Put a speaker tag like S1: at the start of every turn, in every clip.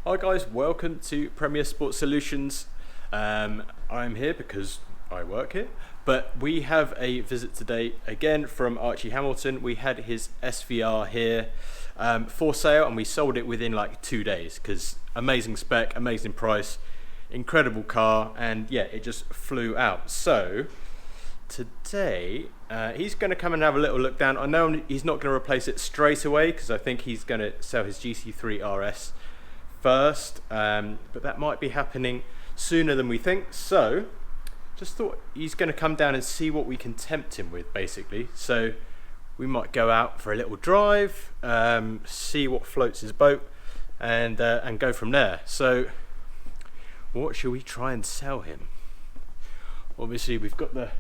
S1: Hi guys, welcome to Premier Sports Solutions. I'm here because I work here, but we have a visit today again from Archie Hamilton. We had his SVR here for sale and we sold it within like 2 days because amazing spec, amazing price, incredible car, and yeah, it just flew out. So today he's going to come and have a little look down. I know he's not going to replace it straight away because I think he's going to sell his GT3RS first, but that might be happening sooner than we think. So just thought he's going to come down and see what we can tempt him with, basically. So we might go out for a little drive, see what floats his boat, and go from there. So what should we try and sell him? Obviously we've got the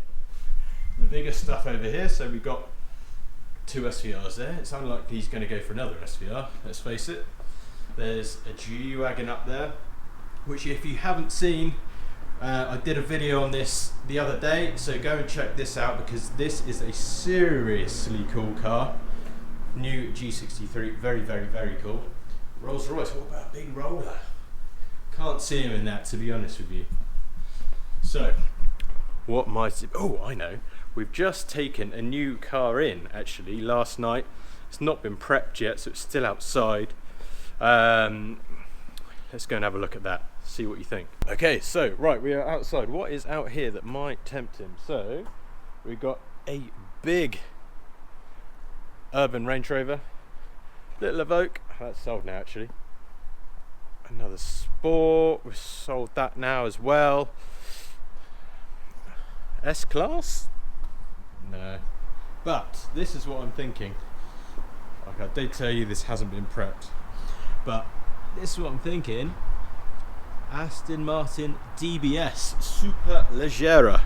S1: bigger stuff over here, so we've got 2 SVRs there. It's unlikely he's going to go for another SVR, let's face it. There's a G-Wagon up there, which if you haven't seen, I did a video on this the other day, so go and check this out because this is a seriously cool car. New G63, very, very, very cool. Rolls Royce, what about a big roller? Can't see him in that, to be honest with you. So, what might it, oh, I know. We've just taken a new car in, actually, last night. It's not been prepped yet, so it's still outside. Let's go and have a look at that, see what you think. Okay, so right, we are outside. What is out here that might tempt him? So we've got a big urban Range Rover, little Evoque, that's sold now actually. Another Sport, we've sold that now as well. S-Class? No. But this is what I'm thinking. Like I did tell you, this hasn't been prepped. But this is what I'm thinking. Aston Martin DBS Superleggera.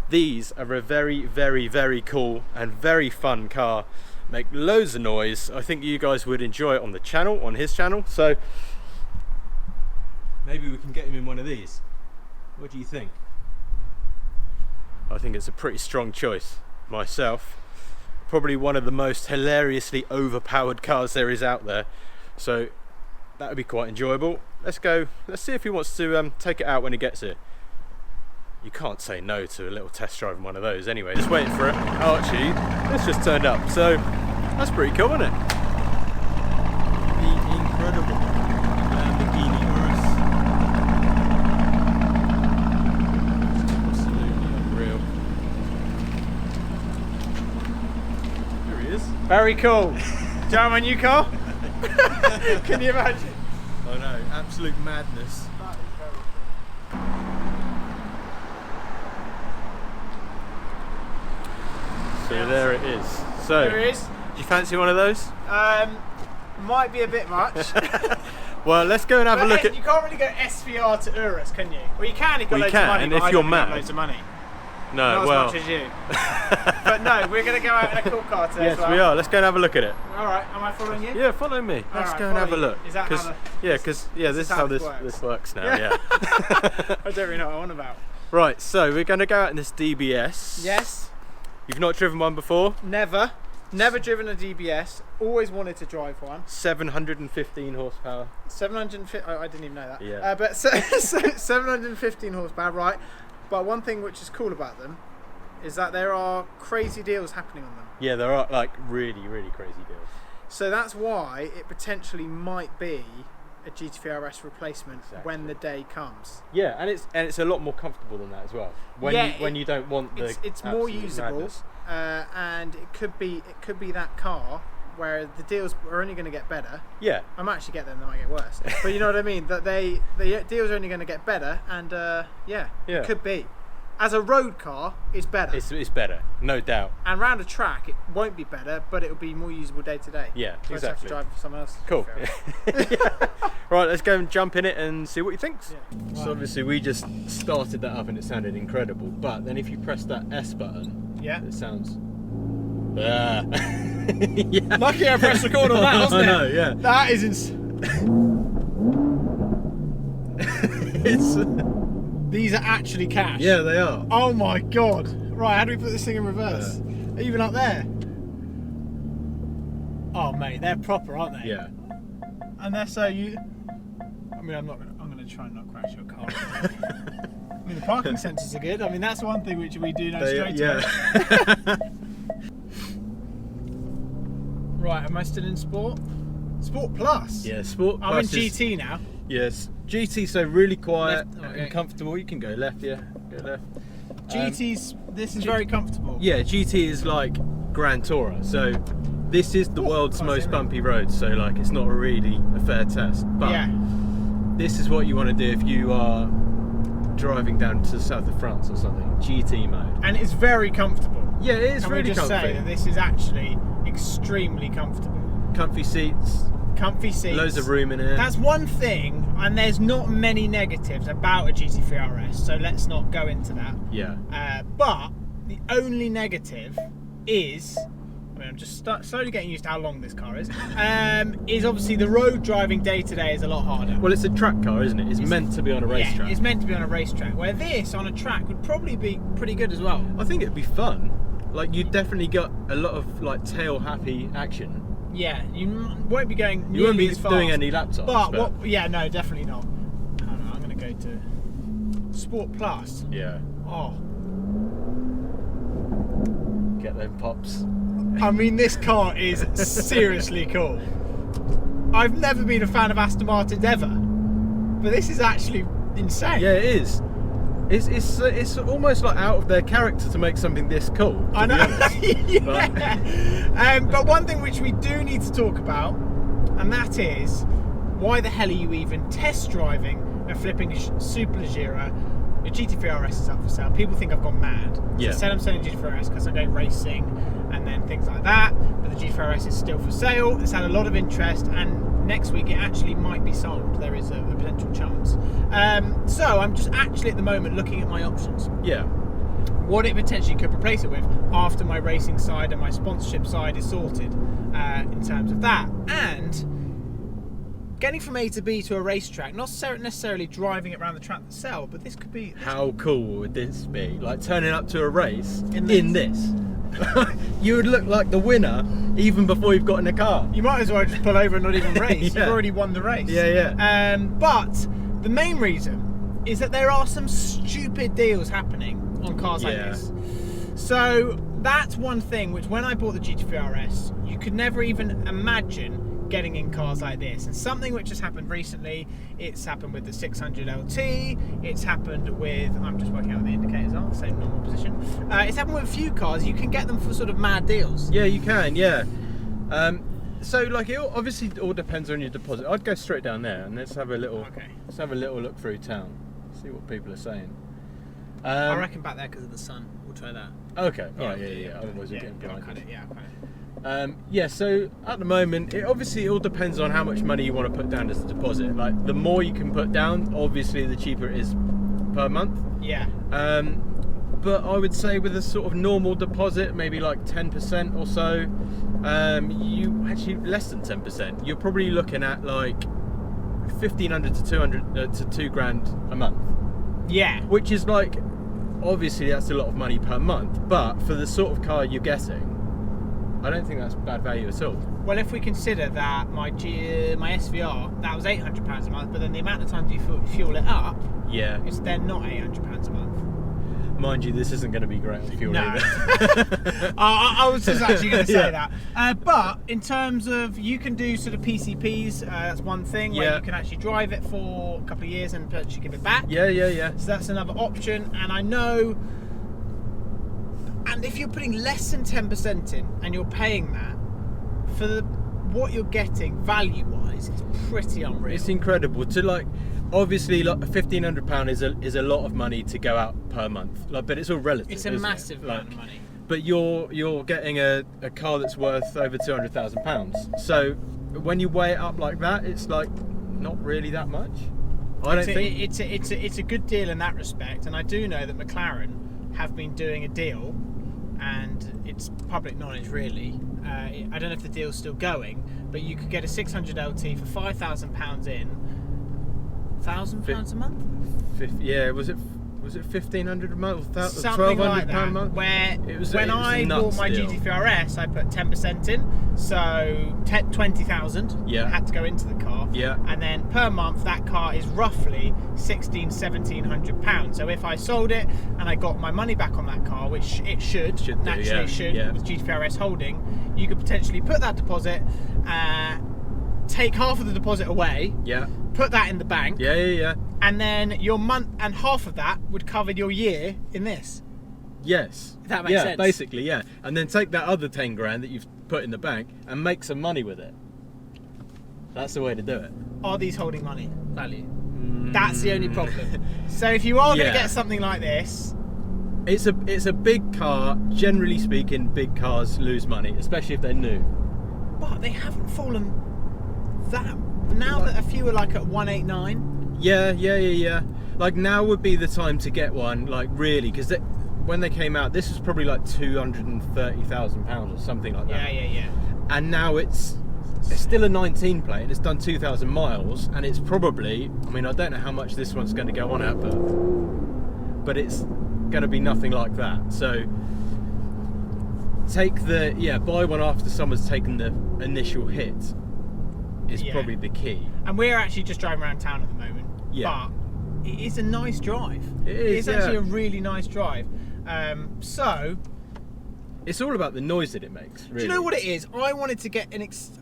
S1: These are a very, very, very cool and very fun car. Make loads of noise. I think you guys would enjoy it on the channel, on his channel. So maybe we can get him in one of these. What do you think? I think it's a pretty strong choice myself. Probably one of the most hilariously overpowered cars there is out there. So that would be quite enjoyable. Let's go, let's see if he wants to take it out when he gets here. You can't say no to a little test drive in one of those anyway. Just waiting for it. Archie, that's just turned up. So that's pretty cool, isn't it? The incredible Lamborghini Urus. Absolutely unreal. There he is. Very cool. Do you have my new car? Can you imagine? I know, absolute madness. That is very cool. So there it is. So
S2: there it is.
S1: Do you fancy one of those?
S2: Might be a bit much.
S1: Well, let's go and have a look at.
S2: You can't really go SVR to Urus, can you? Well, you can if you've got loads of money.
S1: And
S2: but
S1: if
S2: I
S1: you're
S2: don't
S1: mad.
S2: have loads of money.
S1: No,
S2: Not
S1: well.
S2: as much as you. But no, we're going to go out in a cool car today.
S1: Yes, we are. Let's go and have a do it.
S2: All right, am I following you?
S1: Yeah, follow me. Let's
S2: right,
S1: go and have a
S2: follow you.
S1: look.
S2: Is that how
S1: this is how this works now. Yeah.
S2: I don't really know what I'm on about.
S1: Right, so we're going to go out in this DBS.
S2: Yes.
S1: You've not driven one before?
S2: Never driven a DBS. Always wanted to drive one.
S1: 715 horsepower.
S2: 750. I didn't even know that.
S1: Yeah.
S2: But 715 horsepower, right? But one thing which is cool about them is that there are crazy deals happening on them.
S1: Yeah, there are like really, really crazy deals.
S2: So that's why it potentially might be a GT3RS replacement when the day comes.
S1: Yeah, and it's a lot more comfortable than that as well. When you don't want the
S2: it's more usable,
S1: madness.
S2: And it could be that car where the deals are only going to get better.
S1: Yeah,
S2: I might actually get them; they might get worse. But you know what I mean? That the deals are only going to get better, and it could be. As a road car, it's better.
S1: It's better, no doubt.
S2: And round a track, it won't be better, but it'll be more usable day to day.
S1: Yeah,
S2: so
S1: exactly.
S2: I have to drive for someone else.
S1: Cool. Yeah. Right, let's go and jump in it and see what he thinks.
S2: Yeah. Right.
S1: So obviously we just started that up and it sounded incredible, but then if you press that S button, it sounds. Yeah.
S2: Lucky I pressed record on that, wasn't it?
S1: I know, yeah.
S2: That is insane. These are actually cash.
S1: Yeah, they are.
S2: Oh my god. Right, how do we put this thing in reverse? Even up there. Oh mate, they're proper, aren't they?
S1: Yeah.
S2: And they're so I mean, I'm going to try and not crash your car. I mean, the parking sensors are good. I mean, that's one thing which we do know straight away. Right, am I still in Sport? Sport Plus?
S1: Yeah, Sport Plus.
S2: I'm in GT now.
S1: Yes, GT, so really quiet
S2: Okay.
S1: and comfortable. You can go left, yeah, go left.
S2: This is very comfortable.
S1: Yeah, GT is like Grand Tourer, so this is the world's most bumpy road, so like it's not really a fair test. But this is what you want to do if you are driving down to the south of France or something. GT mode.
S2: And it's very comfortable.
S1: Yeah, it is really comfortable.
S2: Can we just say that this is actually extremely comfortable.
S1: Comfy seats.
S2: Comfy seats.
S1: Loads of room in it.
S2: That's one thing, and there's not many negatives about a GT3RS, so let's not go into that.
S1: Yeah.
S2: But the only negative is, I mean, I'm just slowly getting used to how long this car is obviously the road driving day to day is a lot harder.
S1: Well, it's a track car, isn't it? It's meant to be on a racetrack.
S2: Yeah, it's meant to be on a racetrack, where this on a track would probably be pretty good as well.
S1: I think it'd be fun. Like, you definitely got a lot of like tail happy action.
S2: Yeah, you won't be going.
S1: You won't be
S2: as fast,
S1: doing any laps.
S2: But yeah, no, definitely not. I don't know, I'm going to go to Sport Plus.
S1: Yeah.
S2: Oh,
S1: Get them pops.
S2: I mean, this car is seriously cool. I've never been a fan of Aston Martins ever, but this is actually insane.
S1: Yeah, it is. It's almost like out of their character to make something this cool.
S2: I know.
S1: Yeah.
S2: But one thing which we do need to talk about, and that is, why the hell are you even test driving a flipping Superleggera? The GT3RS is up for sale. People think I've gone mad.
S1: Yeah.
S2: So I said I'm selling GT3RS because I'm going racing and then things like that. But the GT3RS is still for sale. It's had a lot of interest, and next week it actually might be sold. There is a potential chance. So I'm just actually at the moment looking at my options.
S1: Yeah.
S2: What it potentially could replace it with after my racing side and my sponsorship side is sorted in terms of that. And getting from A to B to a racetrack, not necessarily driving it around the track itself, but this could be...
S1: How cool would this be? Like turning up to a race in this. You would look like the winner even before you've got in a car.
S2: You might as well just pull over and not even race.
S1: Yeah.
S2: You've already won the race.
S1: Yeah.
S2: But the main reason is that there are some stupid deals happening on cars like this. So that's one thing which, when I bought the GT3RS, you could never even imagine getting in cars like this. And something which has happened recently, it's happened with the 600 LT, it's happened with, I'm just working out what the indicators are, same normal position. It's happened with a few cars. You can get them for sort of mad deals.
S1: Yeah, you can, yeah. So like it obviously all depends on your deposit. I'd go straight down there and let's have a little look through town. See what people are saying.
S2: I reckon back there because of the sun. We'll try that.
S1: Okay. Alright, yeah. Otherwise we're getting blinded.
S2: I'll cut it.
S1: So at the moment, it obviously all depends on how much money you want to put down as a deposit. Like the more you can put down, obviously the cheaper it is per month.
S2: Yeah.
S1: But I would say with a sort of normal deposit, maybe like 10% or so, you actually less than 10%. You're probably looking at like 1,500 to 200 to £2,000 a month.
S2: Yeah.
S1: Which is like, obviously that's a lot of money per month, but for the sort of car you're getting, I don't think that's bad value at all.
S2: Well, if we consider that my SVR, that was £800 a month, but then the amount of times you fuel it up, it's then not £800 a month.
S1: Mind you, this isn't going to be great on fuel either.
S2: I was just actually going to say that. But in terms of, you can do sort of PCPs, that's one thing, where you can actually drive it for a couple of years and potentially give it back.
S1: Yeah.
S2: So that's another option. And I know, and if you're putting less than 10% in and you're paying that, for what you're getting value-wise, it's pretty unreal.
S1: It's incredible. To like, obviously, like £1,500 is a lot of money to go out per month. Like, but it's all relative.
S2: It's a massive amount of money.
S1: But you're getting a car that's worth over £200,000. So when you weigh it up like that, it's like not really that much. I don't think
S2: it's a good deal in that respect. And I do know that McLaren have been doing a deal, and it's public knowledge really. I don't know if the deal's still going, but you could get a 600 LT for £5,000 in, £1,000 a month.
S1: Yeah, was it? was it 1,500 a month?
S2: Something like that.
S1: £1,200 a month?
S2: Where
S1: It was
S2: when I
S1: a nuts
S2: bought my
S1: deal.
S2: GT3RS, I put 10% in, so 20,000
S1: Yeah.
S2: had to go into the car.
S1: Yeah.
S2: And then per month, that car is roughly £1,700. So if I sold it and I got my money back on that car, which it should
S1: do,
S2: naturally
S1: yeah,
S2: it should
S1: yeah.
S2: with GT3RS holding, you could potentially put that deposit, take half of the deposit away,
S1: Yeah.
S2: put that in the bank,
S1: Yeah.
S2: and then your month and half of that would cover your year in this.
S1: Yes.
S2: If that makes sense.
S1: Basically, yeah. And then take that other 10 grand that you've put in the bank and make some money with it. That's the way to do it.
S2: Are these holding money value? That's the only problem. So if you are going to get something like this,
S1: it's a big car. Generally speaking, big cars lose money, especially if they're new.
S2: but they haven't fallen that. Now that a few are like at 189.
S1: Yeah. Like now would be the time to get one, like really, because when they came out, this was probably like £230,000 or something like that.
S2: Yeah.
S1: And now it's still a 19 plate and it's done 2,000 miles and it's probably, I mean, I don't know how much this one's going to go on at, but it's going to be nothing like that. So buy one after someone's taken the initial hit is probably the key.
S2: And we're actually just driving around town at the moment.
S1: Yeah.
S2: But it is a nice drive.
S1: It's
S2: actually a really nice drive. So
S1: it's all about the noise that it makes. Really.
S2: do you know what it is? I wanted to get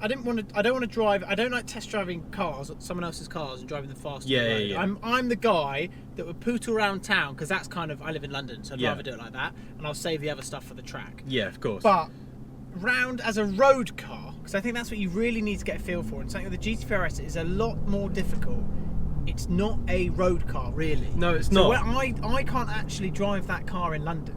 S2: I don't want to drive. I don't like test driving cars, someone else's cars, and driving them fast.
S1: Yeah.
S2: I'm the guy that would pootle around town because that's kind of, I live in London, so I'd rather do it like that, and I'll save the other stuff for the track.
S1: Yeah, of course.
S2: But round as a road car, because I think that's what you really need to get a feel for, and something with the GT3RS is a lot more difficult. It's not a road car, really.
S1: No, it's
S2: so
S1: not.
S2: I can't actually drive that car in London.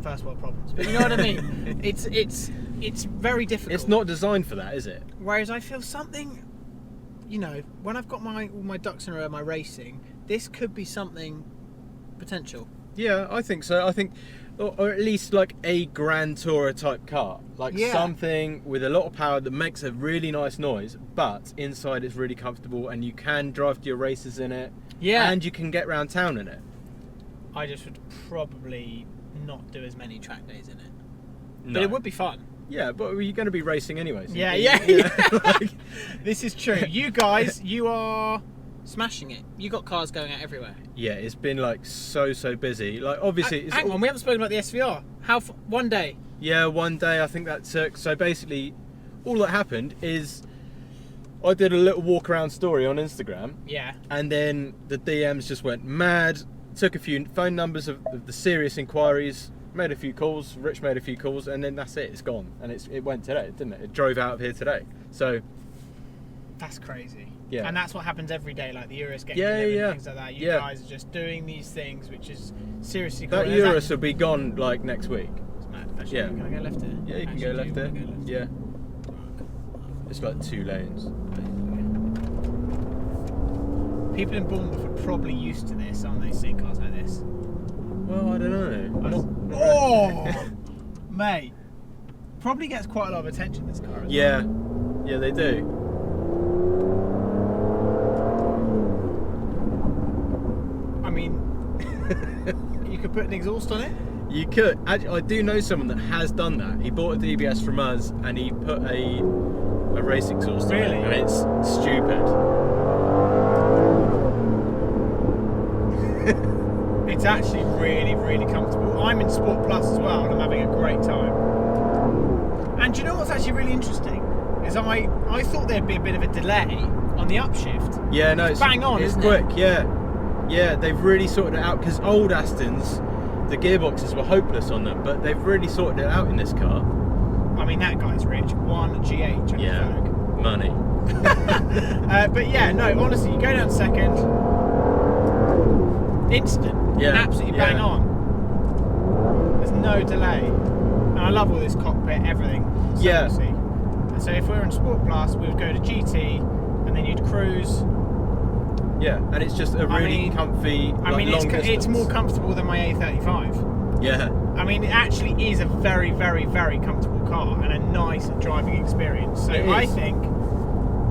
S2: First world problems, but you know what I mean. It's very difficult.
S1: It's not designed for that, is it?
S2: Whereas I feel something, you know, when I've got all my ducks in a row, my racing, this could be something potential.
S1: Yeah, I think so. I think, or at least like a Grand Tourer type car, like something with a lot of power that makes a really nice noise, but inside it's really comfortable and you can drive to your races in it.
S2: Yeah.
S1: And you can get around town in it.
S2: I just would probably not do as many track days in it.
S1: No.
S2: But it would be fun.
S1: Yeah, but you're going to be racing anyway. So
S2: Yeah.
S1: Like,
S2: This is true. You guys, you are smashing it. You got cars going out everywhere.
S1: yeah, it's been like so busy. Like obviously,
S2: Hang on, we haven't spoken about the SVR. One day?
S1: Yeah, one day I think that took. So basically, all that happened is I did a little walk around story on Instagram.
S2: Yeah.
S1: And then the DMs just went mad. Took a few phone numbers of the serious inquiries, made a few calls, Rich made a few calls, and then that's it, it's gone. And it went today, didn't it? It drove out of here today. So
S2: that's crazy.
S1: Yeah.
S2: And that's what happens every day, like the Urus getting things like that. You guys are just doing these things, which is seriously cool.
S1: That Urus will be gone like next week.
S2: It's mad. Actually, can I go left here?
S1: Yeah, you can go left there. Yeah. It's like 2 lanes.
S2: People in Bournemouth are probably used to this, aren't they, seeing cars like this?
S1: Well, I don't know.
S2: Oh! Mate. Probably gets quite a lot of attention, this car as well.
S1: Yeah, they do.
S2: I mean, you could put an exhaust on it?
S1: You could. Actually, I do know someone that has done that. He bought a DBS from us and he put a race exhaust on it.
S2: Really?
S1: And it's stupid.
S2: It's actually really comfortable. I'm in Sport Plus as well and I'm having a great time. And do you know what's actually really interesting? Is I thought there'd be a bit of a delay on the upshift.
S1: Yeah, no, it's
S2: bang on,
S1: it's
S2: isn't
S1: quick,
S2: it?
S1: Yeah, they've really sorted it out because old Astons, the gearboxes were hopeless on them, but they've really sorted it out in this car.
S2: I mean, that guy's rich. 1 GH on
S1: Yeah,
S2: the Vogue.
S1: money.
S2: But yeah, no, honestly, you go down second, instant, absolutely bang on. There's no delay, and I love all this cockpit, everything. So easy. And so if we were in Sport Plus, we would go to GT, and then you'd cruise.
S1: Yeah, and it's just a really comfy. Long distance.
S2: It's more comfortable than my A35.
S1: Yeah.
S2: I mean, it actually is a very comfortable car and a nice driving experience. So I think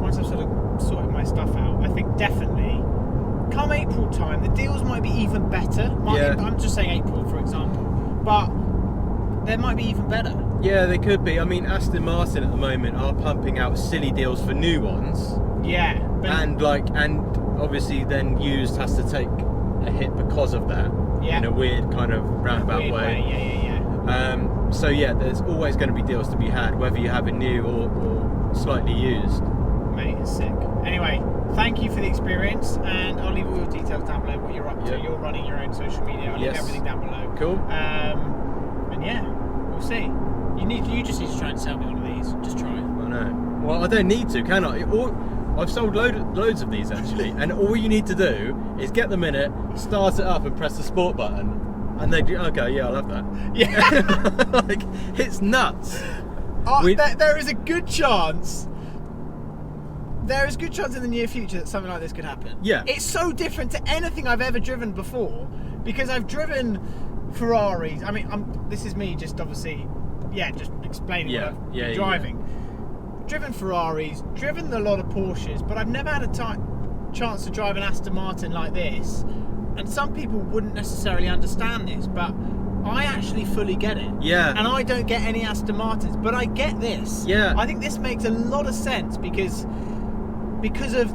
S2: once I've sort of sorted my stuff out, I think definitely come April time, the deals might be even better. I'm just saying April, for example, but they might be even better.
S1: Yeah, they could be. I mean, Aston Martin at the moment are pumping out silly deals for new ones.
S2: Yeah,
S1: and obviously then used has to take a hit because of that.
S2: Yeah.
S1: In a weird kind of roundabout way.
S2: Yeah.
S1: So yeah, there's always going to be deals to be had, whether you have it new or slightly used.
S2: Mate, it's sick. Anyway, thank you for the experience, and I'll leave all your details down below, what you're up to. You're running your own social media. I'll leave everything down below.
S1: Cool.
S2: And yeah, we'll see. You just need to try and sell me one of these. Just try.
S1: I know. Well, I don't need to, can I? I've sold loads of these actually, and all you need to do is get them in it, start it up, and press the sport button, and they do. Okay, yeah, I'll have that.
S2: Yeah.
S1: Like, it's nuts.
S2: There is a good chance. There is a good chance in the near future that something like this could happen.
S1: Yeah.
S2: It's so different to anything I've ever driven before, because I've driven Ferraris. I mean, this is me just obviously, just explaining what I've been driving. Driven Ferraris, driven a lot of Porsches, but I've never had a chance to drive an Aston Martin like this. And some people wouldn't necessarily understand this, but I actually fully get it.
S1: Yeah.
S2: And I don't get any Aston Martins, but I get this.
S1: Yeah.
S2: I think this makes a lot of sense because of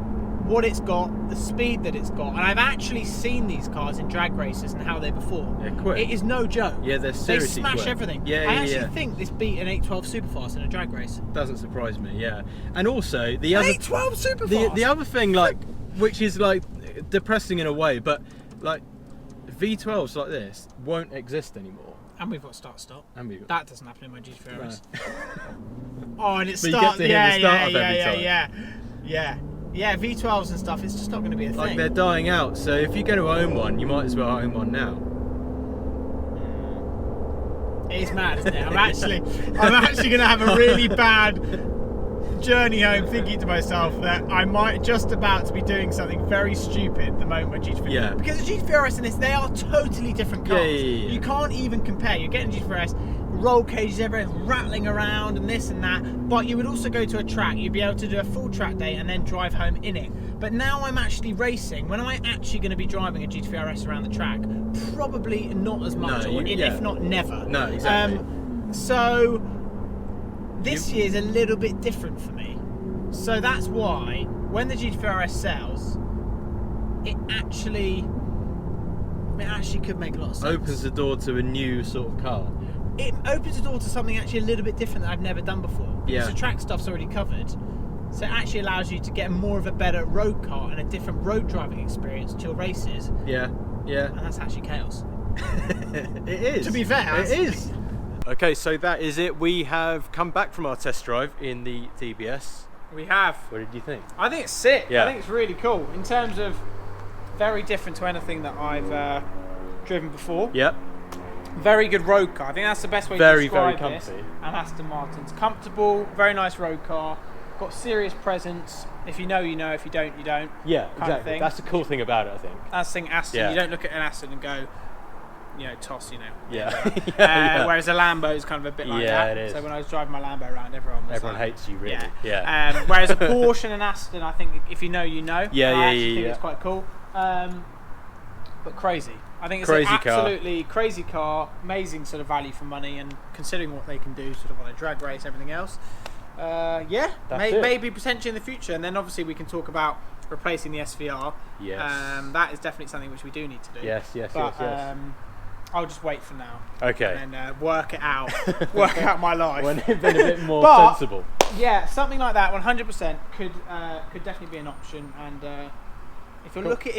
S2: what it's got, the speed that it's got, and I've actually seen these cars in drag races and how they perform.
S1: They're quick.
S2: It is no joke.
S1: Yeah, they're seriously
S2: They smash
S1: quick.
S2: everything.
S1: Yeah,
S2: I actually think this beat an 812 Superfast in a drag race.
S1: Doesn't surprise me. Yeah, and also the
S2: An
S1: other
S2: 812 Superfast.
S1: the other thing, like, which is like depressing in a way, but like V12s like this won't exist anymore.
S2: And we've got start-stop.
S1: And
S2: that doesn't happen in my GT3RS.
S1: No.
S2: Oh, and it
S1: But you
S2: starts.
S1: get to hear the start of every time.
S2: Yeah, V12s and stuff. It's just not going to be a thing.
S1: Like, they're dying out. So if you're going to own one, you might as well own one now.
S2: It is mad, isn't it? I'm actually going to have a really bad journey home, thinking to myself that I might just about to be doing something very stupid the moment my GT3RS.
S1: Yeah.
S2: Because the GT3RS and this, they are totally different cars.
S1: Yeah.
S2: You can't even compare. You're getting GT3RS, roll cages everywhere, rattling around and this and that. But you would also go to a track. You'd be able to do a full track day and then drive home in it. But now I'm actually racing. When am I actually going to be driving a GT3RS around the track? Probably not as much, if not never.
S1: No, exactly.
S2: So this year's a little bit different for me. So that's why when the GT3RS sells, it actually could make a lot of sense.
S1: Opens the door to a new sort of car.
S2: It opens the door to something actually a little bit different that I've never done before. Because the track stuff's already covered. So it actually allows you to get more of a better road car and a different road driving experience to your races.
S1: Yeah.
S2: And that's actually chaos.
S1: It is.
S2: To be fair,
S1: it is. Okay, so that is it. We have come back from our test drive in the DBS.
S2: We have.
S1: What did you think?
S2: I think it's sick.
S1: Yeah.
S2: I think it's really cool in terms of very different to anything that I've driven before.
S1: Yep.
S2: Very good road car. I think that's the best way to describe this.
S1: Very comfy.
S2: And Aston Martin's comfortable, very nice road car. Got serious presence. If you know, you know. If you don't, you don't.
S1: Yeah,
S2: kind
S1: exactly.
S2: of thing.
S1: That's the cool thing about it, I think.
S2: That's the thing, Aston.
S1: Yeah.
S2: You don't look at an Aston and go, toss,
S1: Yeah.
S2: Whereas a Lambo is kind of a bit like that.
S1: It is.
S2: So when I was driving my Lambo around, everyone like,
S1: hates you, really.
S2: Yeah. Whereas a Porsche and an Aston, I think if you know, you know. I think it's quite cool. But crazy. I think it's an absolutely crazy car, amazing sort of value for money, and considering what they can do sort of on a drag race, everything else. Maybe potentially in the future, and then obviously we can talk about replacing the SVR.
S1: Yes.
S2: That is definitely something which we do need to do.
S1: Yes.
S2: I'll just wait for now.
S1: Okay.
S2: And then work it out. Work out my life.
S1: When it's been a bit more sensible.
S2: Yeah, something like that, 100% could definitely be an option. And if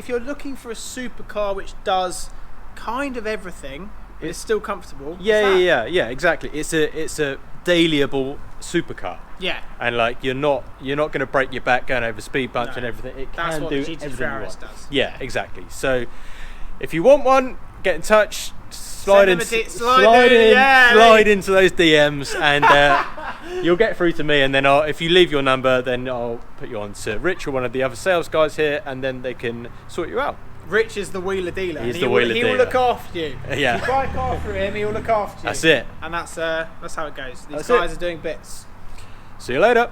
S2: you're looking for a supercar which does kind of everything, but it's still comfortable.
S1: Yeah, exactly. It's a dailyable supercar.
S2: Yeah.
S1: And like you're not going to break your back going over speed bumps and everything. It
S2: That's
S1: can
S2: what
S1: do
S2: the GT3RS
S1: everything you want.
S2: does.
S1: Yeah, exactly. So if you want one, get in touch. Slide into those DMs, and you'll get through to me. And then if you leave your number, then I'll put you on to Rich or one of the other sales guys here, and then they can sort you out.
S2: Rich is the wheeler dealer.
S1: He's the wheeler dealer.
S2: He will look after you.
S1: Yeah.
S2: If you buy a car through him, he will look after you.
S1: That's it.
S2: And that's how it goes. These guys are doing bits.
S1: See you later.